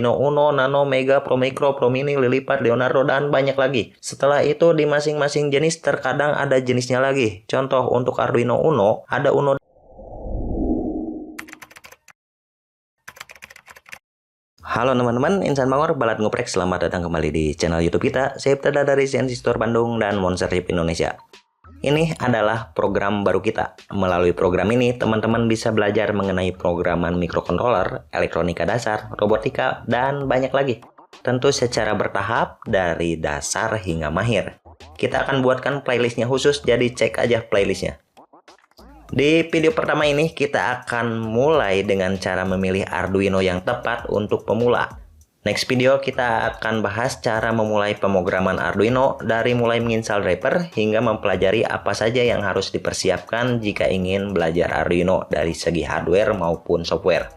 Arduino Uno, Nano, Mega, Pro Micro, Pro Mini, Lilipat, Leonardo, dan banyak lagi. Setelah itu di masing-masing jenis terkadang ada jenisnya lagi. Contoh untuk Arduino Uno, ada Uno. Halo teman-teman, Insan Bangor, Balat Ngoprek, selamat datang kembali di channel YouTube kita. Saya Ibtada dari CNC Store Bandung dan Monster Chip Indonesia. Ini adalah program baru kita. Melalui program ini, teman-teman bisa belajar mengenai programan microcontroller, elektronika dasar, robotika, dan banyak lagi. Tentu secara bertahap dari dasar hingga mahir. Kita akan buatkan playlistnya khusus, jadi cek aja playlistnya. Di video pertama ini kita akan mulai dengan cara memilih Arduino yang tepat untuk pemula. Next video kita akan bahas cara memulai pemrograman Arduino dari mulai menginstal driver hingga mempelajari apa saja yang harus dipersiapkan jika ingin belajar Arduino dari segi hardware maupun software.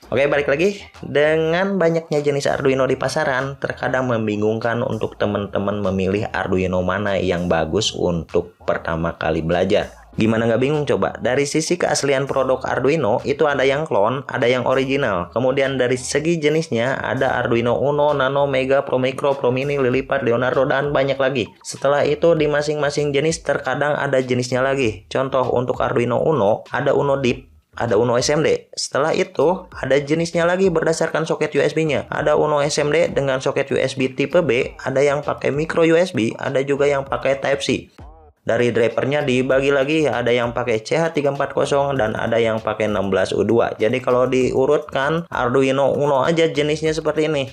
Oke, balik lagi. Dengan banyaknya jenis Arduino di pasaran, terkadang membingungkan untuk teman-teman memilih Arduino mana yang bagus untuk pertama kali belajar. Gimana nggak bingung coba? Dari sisi keaslian produk Arduino, itu ada yang klon, ada yang original. Kemudian dari segi jenisnya, ada Arduino Uno, Nano, Mega, Pro Micro, Pro Mini, Lilipat, Leonardo, dan banyak lagi. Setelah itu di masing-masing jenis terkadang ada jenisnya lagi. Contoh untuk Arduino Uno, ada Uno Deep, ada Uno SMD. Setelah itu ada jenisnya lagi berdasarkan soket USB-nya. Ada Uno SMD dengan soket USB tipe B, ada yang pakai micro USB, ada juga yang pakai Type-C. Dari drivernya dibagi lagi, ada yang pakai CH340 dan ada yang pakai 16U2. Jadi kalau diurutkan Arduino Uno aja jenisnya seperti ini.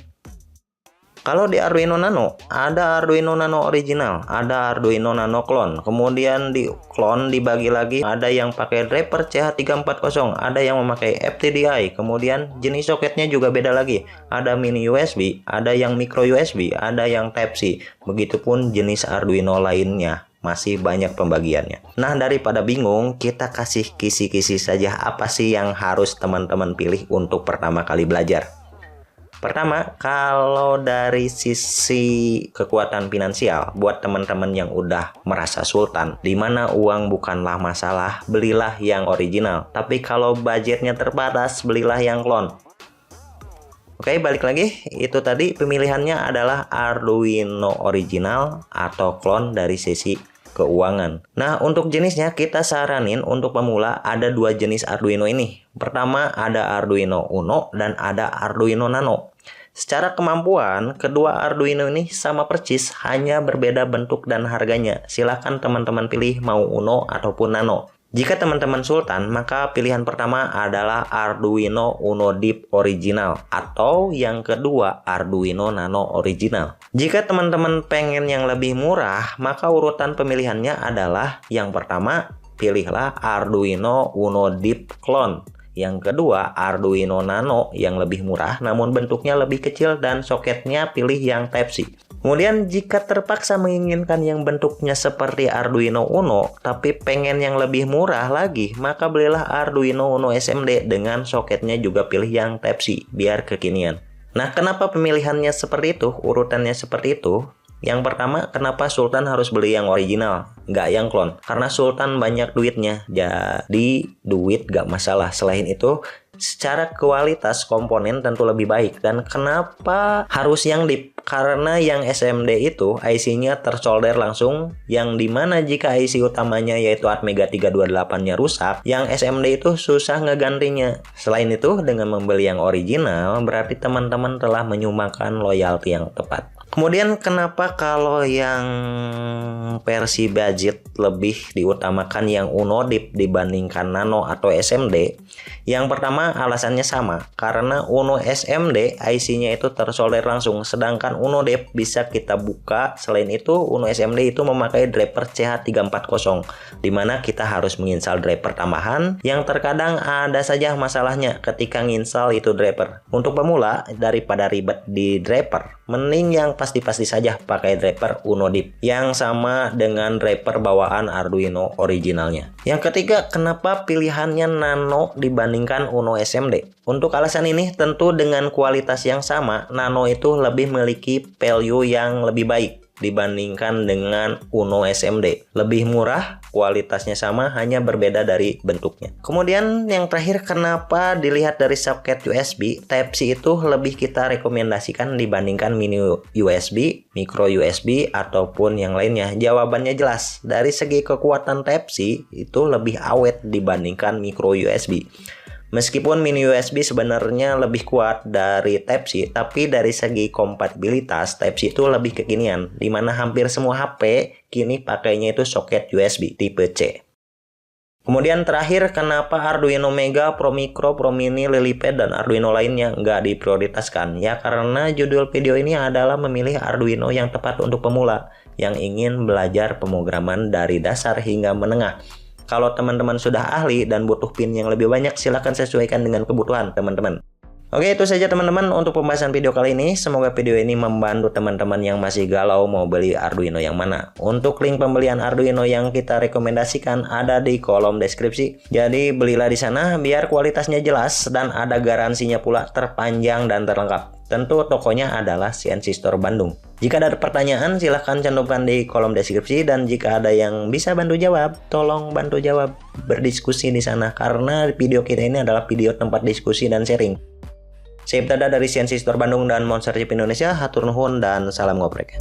Kalau di Arduino Nano, ada Arduino Nano original, ada Arduino Nano clone. Kemudian di clone dibagi lagi, ada yang pakai driver CH340, ada yang memakai FTDI. Kemudian jenis soketnya juga beda lagi. Ada mini USB, ada yang micro USB, ada yang Type-C. Begitupun jenis Arduino lainnya. Masih banyak pembagiannya. Nah, daripada bingung, kita kasih kisi-kisi saja apa sih yang harus teman-teman pilih untuk pertama kali belajar. Pertama, kalau dari sisi kekuatan finansial, buat teman-teman yang udah merasa sultan, dimana uang bukanlah masalah, belilah yang original. Tapi kalau budgetnya terbatas, belilah yang clone. Oke, balik lagi. Itu tadi pemilihannya adalah Arduino original atau clone dari sisi keuangan. Nah, untuk jenisnya kita saranin untuk pemula ada dua jenis Arduino ini. Pertama ada Arduino Uno dan ada Arduino Nano. Secara kemampuan, kedua Arduino ini sama persis, hanya berbeda bentuk dan harganya. Silahkan teman-teman pilih mau Uno ataupun Nano. Jika teman-teman sultan, maka pilihan pertama adalah Arduino Uno Deep Original atau yang kedua Arduino Nano Original. Jika teman-teman pengen yang lebih murah, maka urutan pemilihannya adalah yang pertama, pilihlah Arduino Uno Deep Clone. Yang kedua, Arduino Nano yang lebih murah namun bentuknya lebih kecil dan soketnya pilih yang Type-C. Kemudian jika terpaksa menginginkan yang bentuknya seperti Arduino Uno tapi pengen yang lebih murah lagi, maka belilah Arduino Uno SMD dengan soketnya juga pilih yang Type-C biar kekinian. Nah, kenapa pemilihannya seperti itu, urutannya seperti itu? Yang pertama, kenapa Sultan harus beli yang original, nggak yang clone? Karena Sultan banyak duitnya, jadi duit nggak masalah. Selain itu, secara kualitas komponen tentu lebih baik. Dan kenapa harus yang deep? Karena yang SMD itu IC-nya tersolder langsung, yang dimana jika IC utamanya yaitu Atmega 328-nya rusak, yang SMD itu susah ngegantinya. Selain itu, dengan membeli yang original, berarti teman-teman telah menyumbangkan loyalty yang tepat. Kemudian kenapa kalau yang versi budget lebih diutamakan yang Uno Deep dibandingkan Nano atau SMD? Yang pertama alasannya sama, karena Uno SMD IC-nya itu tersolder langsung, sedangkan Uno Deep bisa kita buka. Selain itu Uno SMD itu memakai driver CH340, dimana kita harus menginstal driver tambahan yang terkadang ada saja masalahnya ketika nginstal itu driver. Untuk pemula, daripada ribet di driver, mending yang pasti-pasti saja pakai driver Uno Deep yang sama dengan driver bawaan Arduino originalnya. Yang ketiga, kenapa pilihannya Nano dibandingkan Uno SMD? Untuk alasan ini, tentu dengan kualitas yang sama, Nano itu lebih memiliki value yang lebih baik. dibandingkan dengan Uno SMD. Lebih murah, kualitasnya sama, hanya berbeda dari bentuknya. Kemudian yang terakhir, kenapa dilihat dari soket USB, Type-C itu lebih kita rekomendasikan dibandingkan mini USB, micro USB, ataupun yang lainnya? Jawabannya jelas, dari segi kekuatan Type-C itu lebih awet dibandingkan micro USB. Meskipun mini USB sebenarnya lebih kuat dari Type-C, tapi dari segi kompatibilitas Type-C itu lebih kekinian, dimana hampir semua HP kini pakainya itu soket USB tipe C. Kemudian terakhir, kenapa Arduino Mega, Pro Micro, Pro Mini, Lilypad, dan Arduino lainnya nggak diprioritaskan? Ya karena judul video ini adalah memilih Arduino yang tepat untuk pemula yang ingin belajar pemrograman dari dasar hingga menengah. Kalau teman-teman sudah ahli dan butuh pin yang lebih banyak, silahkan sesuaikan dengan kebutuhan teman-teman. Oke, itu saja teman-teman untuk pembahasan video kali ini. Semoga video ini membantu teman-teman yang masih galau mau beli Arduino yang mana. Untuk link pembelian Arduino yang kita rekomendasikan ada di kolom deskripsi. Jadi belilah di sana biar kualitasnya jelas dan ada garansinya pula terpanjang dan terlengkap. Tentu tokonya adalah CNC Store Bandung. Jika ada pertanyaan silahkan cantumkan di kolom deskripsi, dan jika ada yang bisa bantu jawab, tolong bantu jawab, berdiskusi di sana karena video kita ini adalah video tempat diskusi dan sharing. Saya Ibtada dari CNC Store Bandung dan Monster Chip Indonesia. Hatur nuhun dan salam ngoprek.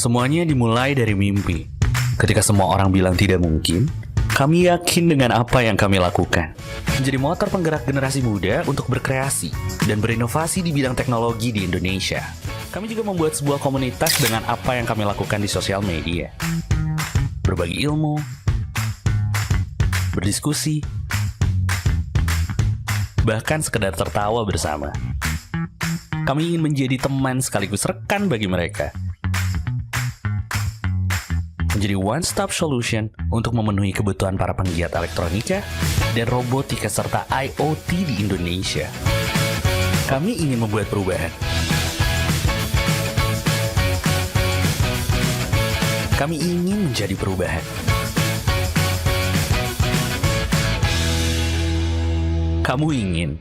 Semuanya dimulai dari mimpi. Ketika semua orang bilang tidak mungkin, kami yakin dengan apa yang kami lakukan. Menjadi motor penggerak generasi muda untuk berkreasi dan berinovasi di bidang teknologi di Indonesia. Kami juga membuat sebuah komunitas dengan apa yang kami lakukan di sosial media. Berbagi ilmu, berdiskusi, bahkan sekedar tertawa bersama. Kami ingin menjadi teman sekaligus rekan bagi mereka. Menjadi one-stop solution untuk memenuhi kebutuhan para penggiat elektronika dan robotika serta IoT di Indonesia. Kami ingin membuat perubahan. Kami ingin menjadi perubahan. Kamu ingin